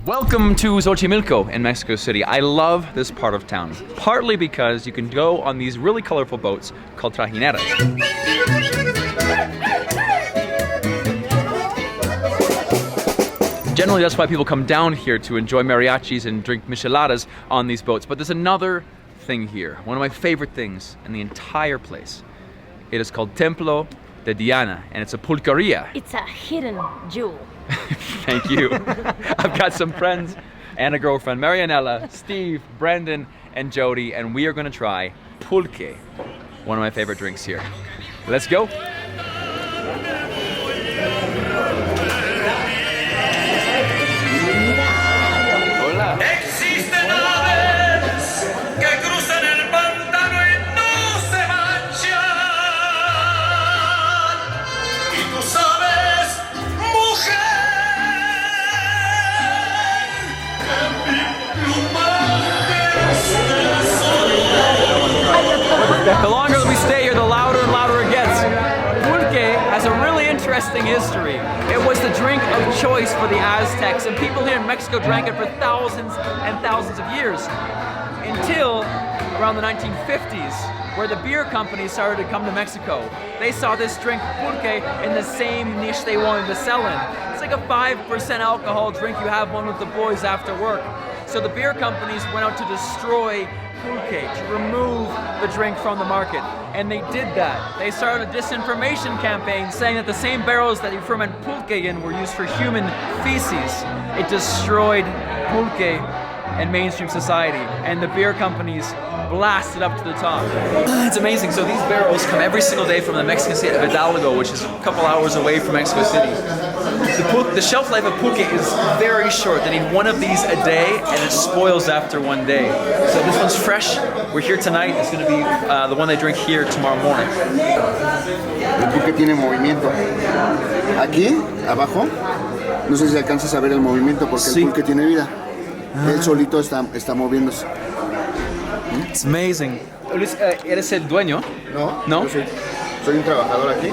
Welcome to Xochimilco in Mexico City. I love this part of town, partly because you can go on these really colorful boats called trajineras. Generally, that's why people come down here to enjoy mariachis and drink micheladas on these boats. But there's another thing here, one of my favorite things in the entire place. It is called Templo de Diana, and it's a pulqueria. It's a hidden jewel. Thank you. I've got some friends and a girlfriend, Marianella, Steve, Brendan, and Jody, and we are going to try pulque, one of my favorite drinks here. Let's go. Hola. Existen aves que cruzan el pantano y no se manchan. Y tú sabes, mujer, que mi plumaje es el sol. The longer that we stay here, the louder and louder it gets. Pulque has a really interesting history. It was the drink of choice for the Aztecs, and people here in Mexico drank it for thousands and thousands of years. Until around the 1950s, where the beer companies started to come to Mexico. They saw this drink, pulque, in the same niche they wanted to sell in. It's like a 5% alcohol drink you have one with the boys after work. So the beer companies went out to destroy pulque, to remove the drink from the market. And they did that. They started a disinformation campaign saying that the same barrels that you ferment pulque in were used for human feces. It destroyed pulque and mainstream society, and the beer companies blasted up to the top. It's amazing. So these barrels come every single day from the Mexican state of Hidalgo, which is a couple hours away from Mexico City. The shelf life of pulque is very short. They need one of these a day, and it spoils after one day. So this one's fresh. We're here tonight. It's going to be the one they drink here tomorrow morning. El pulque tiene movimiento. Aquí, abajo, no sé si alcanzas a ver el movimiento porque el pulque tiene vida. Él solito está moviéndose. It's amazing. ¿Eres el dueño? No. Soy un trabajador aquí.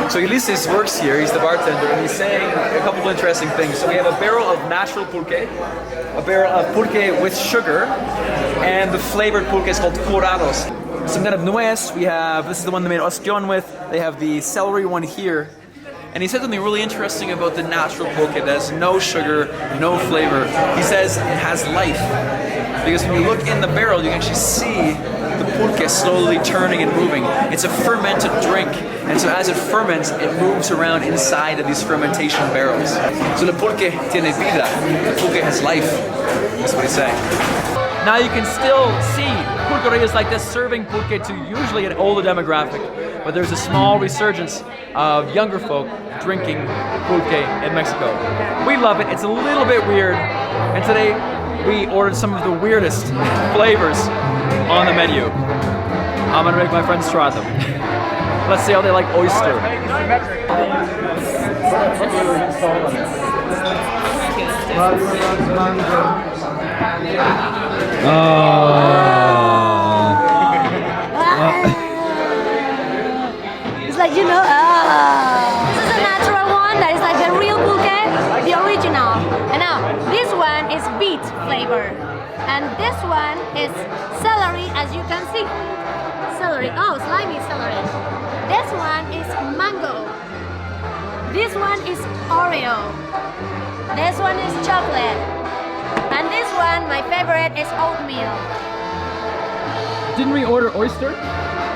So Ulises works here, he's the bartender, and he's saying a couple of interesting things. So we have a barrel of natural pulque, a barrel of pulque with sugar, and the flavored pulque is called curados. Some kind of nuez, this is the one they made ostión with, they have the celery one here. And he said something really interesting about the natural pulque that has no sugar, no flavor. He says it has life. Because when you look in the barrel, you can actually see the pulque slowly turning and moving. It's a fermented drink. And so as it ferments, it moves around inside of these fermentation barrels. So the pulque tiene vida. The pulque has life. That's what he's saying. Now you can still see pulquerias like this serving pulque to usually an older demographic. But there's a small resurgence of younger folk drinking pulque in Mexico. We love it. It's a little bit weird. And today we ordered some of the weirdest flavors on the menu. I'm gonna make my friends try them. Let's see how they like oyster. It's like, this is a natural one that is like the real pulque, the original. And now, this one is beet flavor. And this one is celery, as you can see. Celery, slimy celery. This one is mango. This one is Oreo. This one is chocolate. And this one, my favorite, is oatmeal. Didn't we order oyster?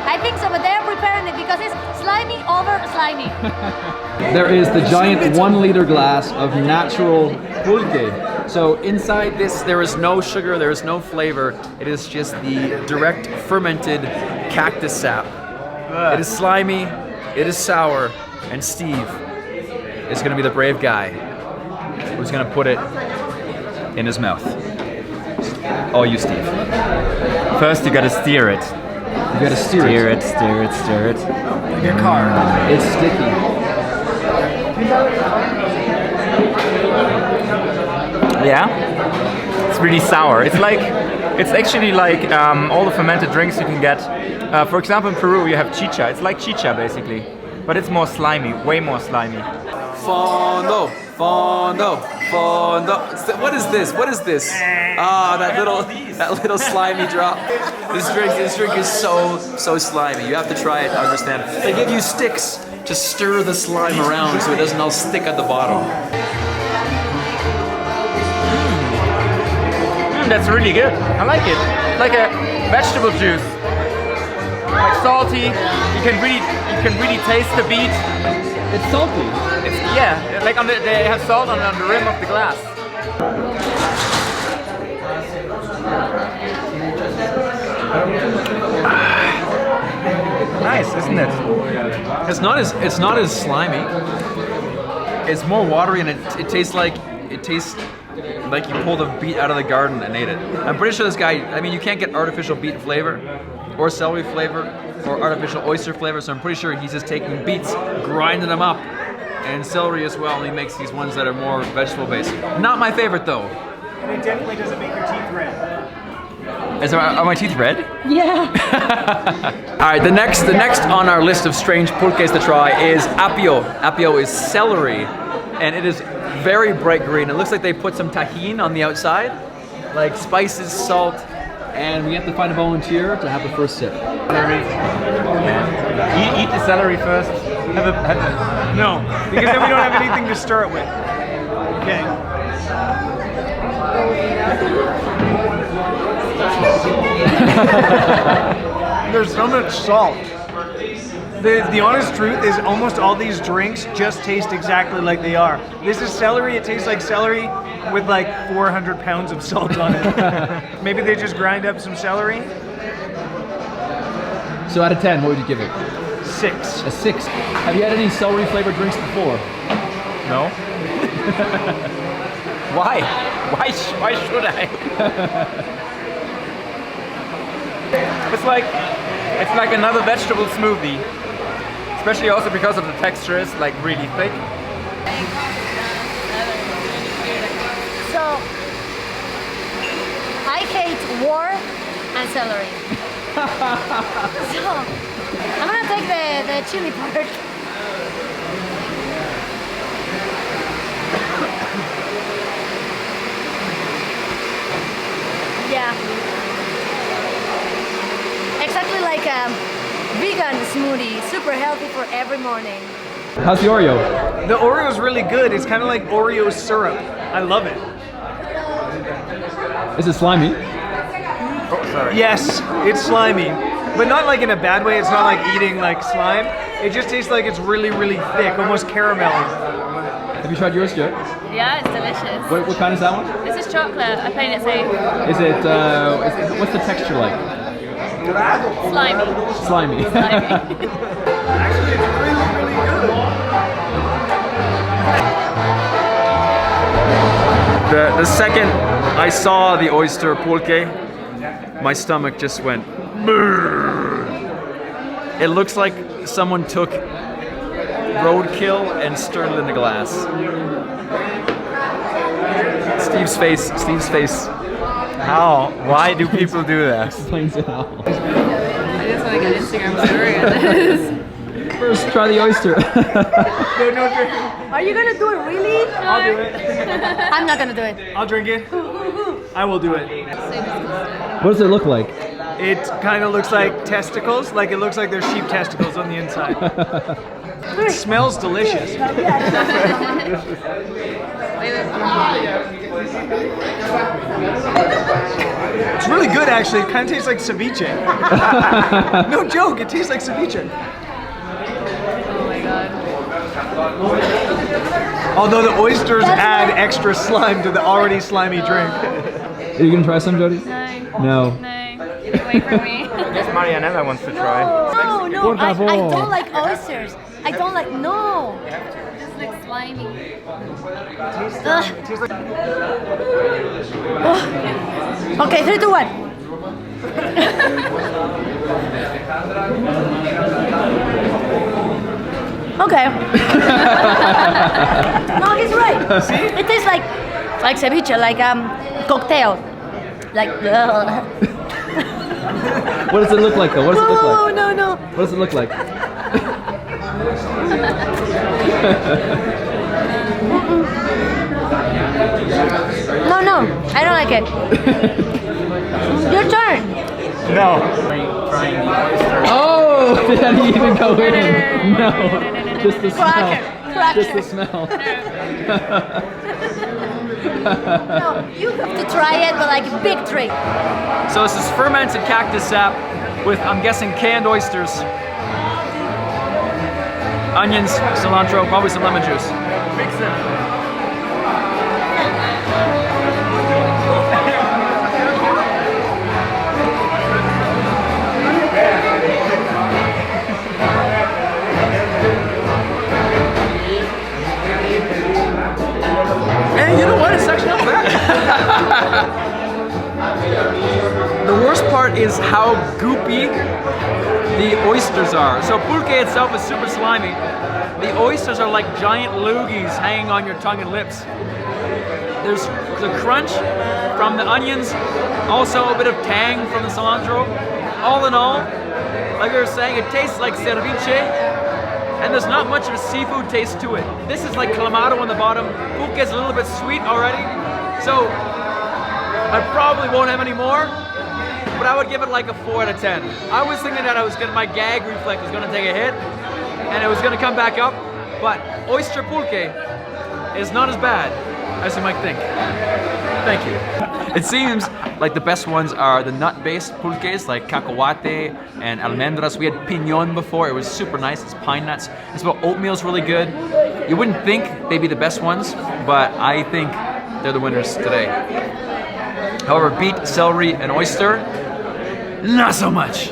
I think so, but they're preparing it because it's slimy over slimy. There is the giant 1 liter glass of natural pulque. So inside this, there is no sugar, there is no flavor. It is just the direct fermented cactus sap. It is slimy, it is sour, and Steve is going to be the brave guy who's going to put it in his mouth. Oh, you, Steve. First, you gotta steer it. You gotta steer it. Steer it. Like your car. It's sticky. Yeah? It's really sour. It's actually like all the fermented drinks you can get. For example, in Peru, you have chicha. It's like chicha, basically. But it's more slimy, way more slimy. Fondo, fondo, fondo. What is this? What is this? Ah, that little slimy drop. This drink is so slimy. You have to try it to understand. They give you sticks to stir the slime around so it doesn't all stick at the bottom. That's really good. I like it. Like a vegetable juice. Like salty. You can really taste the beet. It's salty. Yeah, like they have salt on the rim of the glass. Nice, isn't it? It's not as slimy. It's more watery, and it tastes like you pulled a beet out of the garden and ate it. I'm pretty sure this guy. I mean, you can't get artificial beet flavor, or celery flavor, or artificial oyster flavor. So I'm pretty sure he's just taking beets, grinding them up, and celery as well, and he makes these ones that are more vegetable based. Not my favorite though. And it definitely doesn't make your teeth red. Are my teeth red? Yeah. All right, the next on our list of strange pulques to try is apio. Apio is celery, and it is very bright green. It looks like they put some tahini on the outside, like spices, salt, and we have to find a volunteer to have the first sip. Eat the celery first. No, because then we don't have anything to stir it with. Okay. There's so much salt. The honest truth is almost all these drinks just taste exactly like they are. This is celery, it tastes like celery with like 400 pounds of salt on it. Maybe they just grind up some celery. So out of 10, what would you give it? 6. A 6. Have you had any celery flavored drinks before? No. Why? Why should I? It's like another vegetable smoothie. Especially also because of the texture is like really thick. So, I hate war and celery. So, I'm gonna take the chili part. Yeah. Exactly like a vegan smoothie, super healthy for every morning. How's the Oreo? The Oreo is really good. It's kind of like Oreo syrup. I love it. Is it slimy? Oh, sorry. Yes, it's slimy, but not like in a bad way. It's not like eating like slime. It just tastes like it's really, really thick, almost caramelly. Have you tried yours yet? Yeah, it's delicious. What kind is that one? This is chocolate. I played it safe. Is it, what's the texture like? Slimy. Slimy. Slimy. Actually, it's really, really good. The second I saw the oyster pulque, my stomach just went. Brrr. It looks like someone took roadkill and stirred it in a glass. Steve's face. How? Why do people do that? Explains it how. I just want to get Instagram story of this. First, try the oyster. Are you gonna do it really? I'll do it. I'm not gonna do it. I'll drink it. I will do it. What does it look like? It kind of looks like testicles. Like it looks like there's sheep testicles on the inside. It smells delicious. It's really good, actually. It kind of tastes like ceviche. No joke, it tastes like ceviche. Oh my god. Although the oysters add extra slime to the already slimy drink. Are you gonna try some, Jody? No. No. No. Get away from me. Yes, Marianella wants to try. No, I don't like oysters. I don't like, no. Just like slimy. Okay, 3, 2, 1. Okay. No, he's right. See? It tastes like ceviche, like cocktail. Like. What does it look like though? What does it look like? No. What does it look like? No, I don't like it. Your turn. No. Oh, did that even go in? No, just the smell. Cracker. Just the smell. No, you have to try it, but like a big drink. So this is fermented cactus sap with, I'm guessing, canned oysters, onions, cilantro, probably some lemon juice. Mix it. And you know what? It's actually not bad. The worst part is how goopy the oysters are. So pulque itself is super slimy. The oysters are like giant loogies hanging on your tongue and lips. There's the crunch from the onions, also a bit of tang from the cilantro. All in all, like we were saying, it tastes like ceviche, and there's not much of a seafood taste to it. This is like clamato on the bottom. Pulque is a little bit sweet already, so I probably won't have any more, but I would give it like a 4 out of 10. I was thinking that my gag reflex was gonna take a hit, and it was gonna come back up, but oyster pulque is not as bad as you might think. Thank you. It seems like the best ones are the nut-based pulques, like cacahuate and almendras. We had piñón before. It was super nice. It's pine nuts. It's about oatmeal's really good. You wouldn't think they'd be the best ones, but I think they're the winners today. However, beet, celery, and oyster, not so much.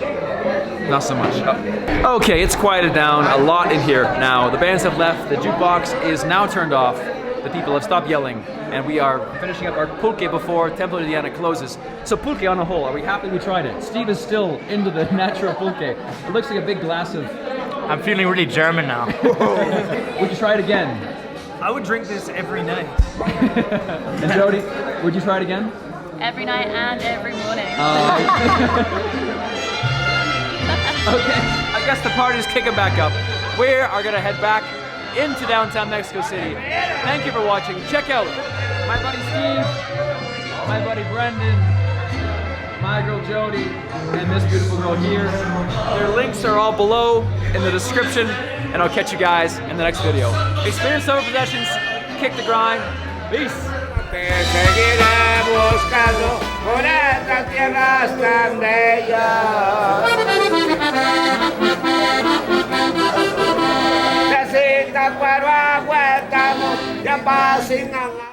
Not so much. Oh. Okay, it's quieted down a lot in here now. The bands have left. The jukebox is now turned off. The people have stopped yelling, and we are finishing up our pulque before Templo de Diana closes. So pulque on a whole, are we happy we tried it? Steve is still into the natural pulque. It looks like a big glass of... I'm feeling really German now. Would you try it again? I would drink this every night. And Jody, would you try it again? Every night and every morning. Okay, I guess the party's kicking back up. We are gonna head back into downtown Mexico City. Thank you for watching. Check out my buddy Steve, my buddy Brendan, my girl Jody, and this beautiful girl here. Their links are all below in the description, and I'll catch you guys in the next video. Experience Summer Possessions, kick the grind. Peace. Te seguiré buscando por estas tierras tan bellas. Necesita cuero agua, estamos ya pasingan.